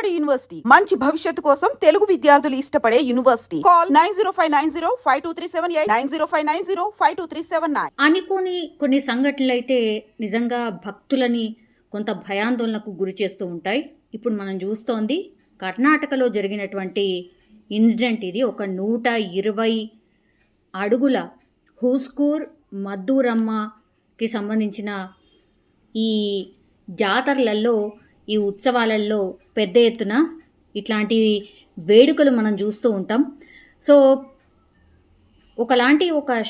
బాలబడి యూనివర్సిటీ మంచి భవిష్యత్తు కోసం తెలుగు విద్యార్థులు ఇష్టపడే యూనివర్సిటీ. కాల్ 9059052378 9059052379. అనుకోని కొన్ని సంఘటనలు అయితే నిజంగా భక్తులని కొంత భయాందోళనకు గురి చేస్తూ ఉంటాయి. ఇప్పుడు మనం చూస్తోంది కర్ణాటకలో జరిగినటువంటి ఇన్సిడెంట్. ఇది ఒక 120 అడుగుల హూస్కూర్ మద్దూరమ్మకి సంబంధించిన ఈ జాతరలలో, ఈ ఉత్సవాలలో పెద్ద ఎత్తున ఇట్లాంటి వేడుకలు మనం చూస్తూ ఉంటాం. సో ఒక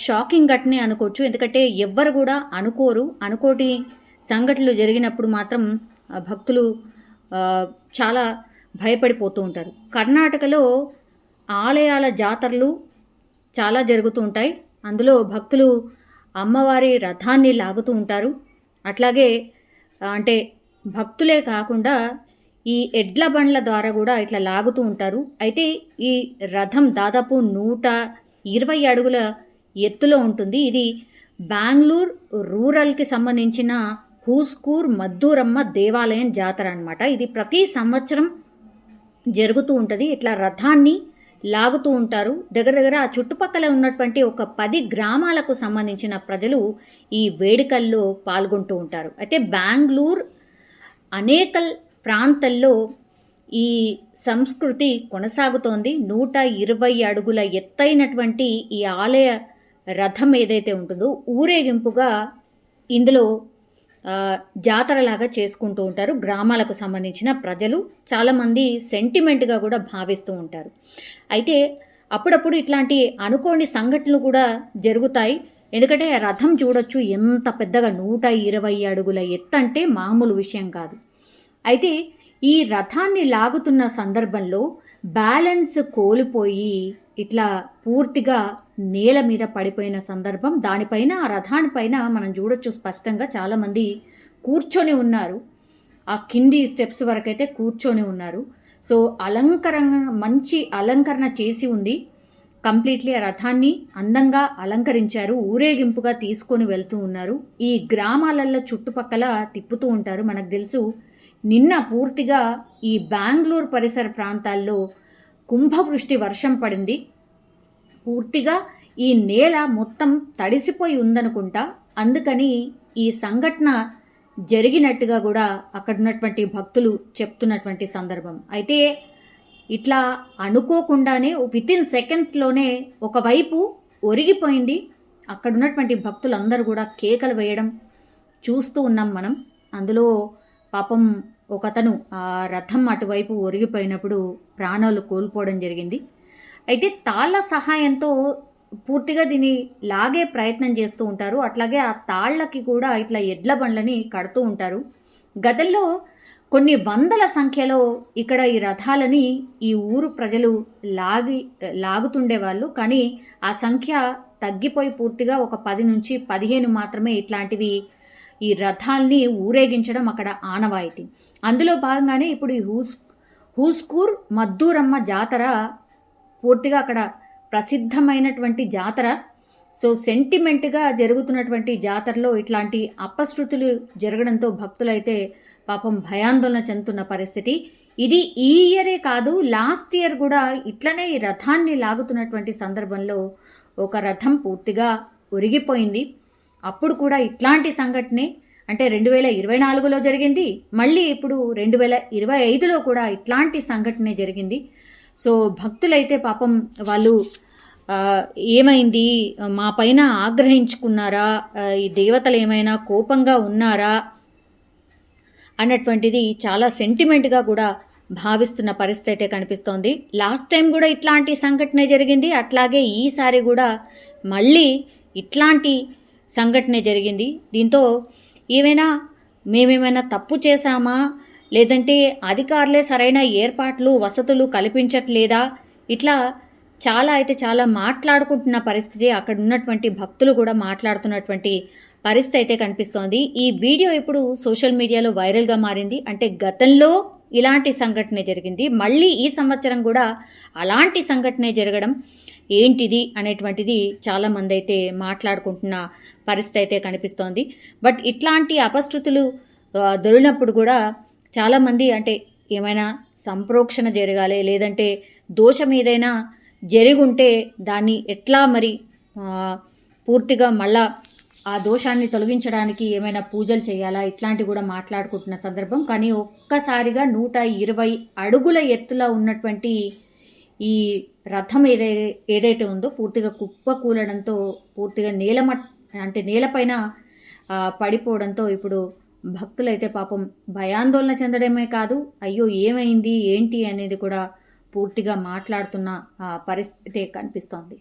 షాకింగ్ ఘటనే అనుకోవచ్చు. ఎందుకంటే ఎవ్వరు కూడా అనుకోటి సంఘటనలు జరిగినప్పుడు మాత్రం భక్తులు చాలా భయపడిపోతూ ఉంటారు. కర్ణాటకలో ఆలయాల జాతరలు చాలా జరుగుతూ ఉంటాయి. అందులో భక్తులు అమ్మవారి రథాన్ని లాగుతూ ఉంటారు. అట్లాగే అంటే భక్తులే కాకుండా ఈ ఎడ్ల బండ్ల ద్వారా కూడా ఇట్లా లాగుతూ ఉంటారు. అయితే ఈ రథం దాదాపు 120 అడుగుల ఎత్తులో ఉంటుంది. ఇది బెంగళూరు రూరల్కి సంబంధించిన హూస్కూర్ మద్దూరమ్మ దేవాలయం జాతర అన్నమాట. ఇది ప్రతి సంవత్సరం జరుగుతూ ఉంటుంది. ఇట్లా రథాన్ని లాగుతూ ఉంటారు. దగ్గర ఆ చుట్టుపక్కల ఉన్నటువంటి ఒక 10 గ్రామాలకు సంబంధించిన ప్రజలు ఈ వేడుకల్లో పాల్గొంటూ ఉంటారు. అయితే బెంగళూరు అనేక ప్రాంతాల్లో ఈ సంస్కృతి కొనసాగుతోంది. 120 అడుగుల ఎత్తైనటువంటి ఈ ఆలయ రథం ఏదైతే ఉంటుందో ఊరేగింపుగా ఇందులో జాతరలాగా చేసుకుంటూ ఉంటారు. గ్రామాలకు సంబంధించిన ప్రజలు చాలామంది సెంటిమెంట్గా కూడా భావిస్తూ ఉంటారు. అయితే అప్పుడప్పుడు ఇట్లాంటి అనుకోని సంఘటనలు కూడా జరుగుతాయి. ఎందుకంటే రథం చూడొచ్చు ఎంత పెద్దగా 120 అడుగుల ఎత్తు అంటే మామూలు విషయం కాదు. అయితే ఈ రథాన్ని లాగుతున్న సందర్భంలో బ్యాలెన్స్ కోల్పోయి ఇట్లా పూర్తిగా నేల మీద పడిపోయిన సందర్భం. దానిపైన ఆ రథానిపైన మనం చూడొచ్చు స్పష్టంగా చాలామంది కూర్చొని ఉన్నారు. ఆ కింది స్టెప్స్ వరకైతే కూర్చొని ఉన్నారు. సో మంచి అలంకరణ చేసి ఉంది. కంప్లీట్లీ ఆ రథాన్ని అందంగా అలంకరించారు. ఊరేగింపుగా తీసుకొని వెళ్తూ ఉన్నారు. ఈ గ్రామాలలో చుట్టుపక్కల తిప్పుతూ ఉంటారు. మనకు తెలుసు నిన్న పూర్తిగా ఈ బెంగళూరు పరిసర ప్రాంతాల్లో కుంభవృష్టి వర్షం పడింది. పూర్తిగా ఈ నేల మొత్తం తడిసిపోయి ఉందనుకుంటా. అందుకని ఈ సంఘటన జరిగినట్టుగా కూడా అక్కడ ఉన్నటువంటి భక్తులు చెప్తున్నటువంటి సందర్భం. అయితే ఇట్లా అనుకోకుండానే వితిన్ సెకండ్స్లోనే ఒకవైపు ఒరిగిపోయింది. అక్కడ ఉన్నటువంటి భక్తులందరూ కూడా కేకలు వేయడం చూస్తూ ఉన్నాం మనం. అందులో పాపం ఒకతను ఆ రథం అటువైపు ఒరిగిపోయినప్పుడు ప్రాణాలు కోల్పోవడం జరిగింది. అయితే తాళ్ల సహాయంతో పూర్తిగా దీన్ని లాగే ప్రయత్నం చేస్తూ ఉంటారు. అట్లాగే ఆ తాళ్లకి కూడా ఇట్లా ఎడ్ల బండ్లని కడుతూ ఉంటారు. గతంలో కొన్ని వందల సంఖ్యలో ఇక్కడ ఈ రథాలని ఈ ఊరు ప్రజలు లాగుతుండేవాళ్ళు. కానీ ఆ సంఖ్య తగ్గిపోయి పూర్తిగా ఒక 10 నుంచి 15 మాత్రమే ఇట్లాంటివి ఈ రథాల్ని ఊరేగించడం అక్కడ ఆనవాయితీ. అందులో భాగంగానే ఇప్పుడు ఈ హూస్కూర్ మద్దూరమ్మ జాతర పూర్తిగా అక్కడ ప్రసిద్ధమైనటువంటి జాతర. సో సెంటిమెంట్గా జరుగుతున్నటువంటి జాతరలో ఇట్లాంటి అపశృతులు జరగడంతో భక్తులైతే పాపం భయాందోళన చెందుతున్న పరిస్థితి. ఇది ఈ ఇయరే కాదు, లాస్ట్ ఇయర్ కూడా ఇట్లనే ఈ రథాన్ని లాగుతున్నటువంటి సందర్భంలో ఒక రథం పూర్తిగా ఒరిగిపోయింది. అప్పుడు కూడా ఇట్లాంటి సంఘటనే అంటే 2024లో జరిగింది. మళ్ళీ ఇప్పుడు 2025లో కూడా ఇట్లాంటి సంఘటనే జరిగింది. సో భక్తులైతే పాపం వాళ్ళు ఏమైంది, మా పైన ఆగ్రహించుకున్నారా, ఈ దేవతలు ఏమైనా కోపంగా ఉన్నారా అన్నటువంటిది చాలా సెంటిమెంట్గా కూడా భావిస్తున్న పరిస్థితి అయితే కనిపిస్తోంది. లాస్ట్ టైం కూడా ఇట్లాంటి సంఘటనే జరిగింది. అట్లాగే ఈసారి కూడా మళ్ళీ ఇట్లాంటి సంఘటనే జరిగింది. దీంతో మేమేమైనా తప్పు చేశామా, లేదంటే అధికారులే సరైన ఏర్పాట్లు వసతులు కల్పించట్లేదా, ఇట్లా చాలా మాట్లాడుకుంటున్న పరిస్థితి. అక్కడ ఉన్నటువంటి భక్తులు కూడా మాట్లాడుతున్నటువంటి పరిస్థితి అయితే కనిపిస్తోంది. ఈ వీడియో ఇప్పుడు సోషల్ మీడియాలో వైరల్గా మారింది. అంటే గతంలో ఇలాంటి సంఘటనే జరిగింది, మళ్ళీ ఈ సంవత్సరం కూడా అలాంటి సంఘటనే జరగడం ఏంటిది అనేటువంటిది చాలామంది అయితే మాట్లాడుకుంటున్న పరిస్థితి అయితే కనిపిస్తోంది. బట్ ఇట్లాంటి అపశృతులు దొరికినప్పుడు కూడా చాలామంది అంటే ఏమైనా సంప్రోక్షణ జరగాలి, లేదంటే దోషం ఏదైనా జరిగుంటే దాన్ని ఎట్లా మరి పూర్తిగా మళ్ళా ఆ దోషాన్ని తొలగించడానికి ఏమైనా పూజలు చేయాలా, ఇట్లాంటివి కూడా మాట్లాడుకుంటున్న సందర్భం. కానీ ఒక్కసారిగా 120 అడుగుల ఎత్తులో ఉన్నటువంటి ఈ రథం ఏదైతే ఉందో పూర్తిగా కుప్పకూలడంతో పూర్తిగా నేలపైన పడిపోవడంతో ఇప్పుడు భక్తులైతే పాపం భయాందోళన చెందడమే కాదు, అయ్యో ఏమైంది ఏంటి అనేది కూడా పూర్తిగా మాట్లాడుతున్న పరిస్థితి కనిపిస్తోంది.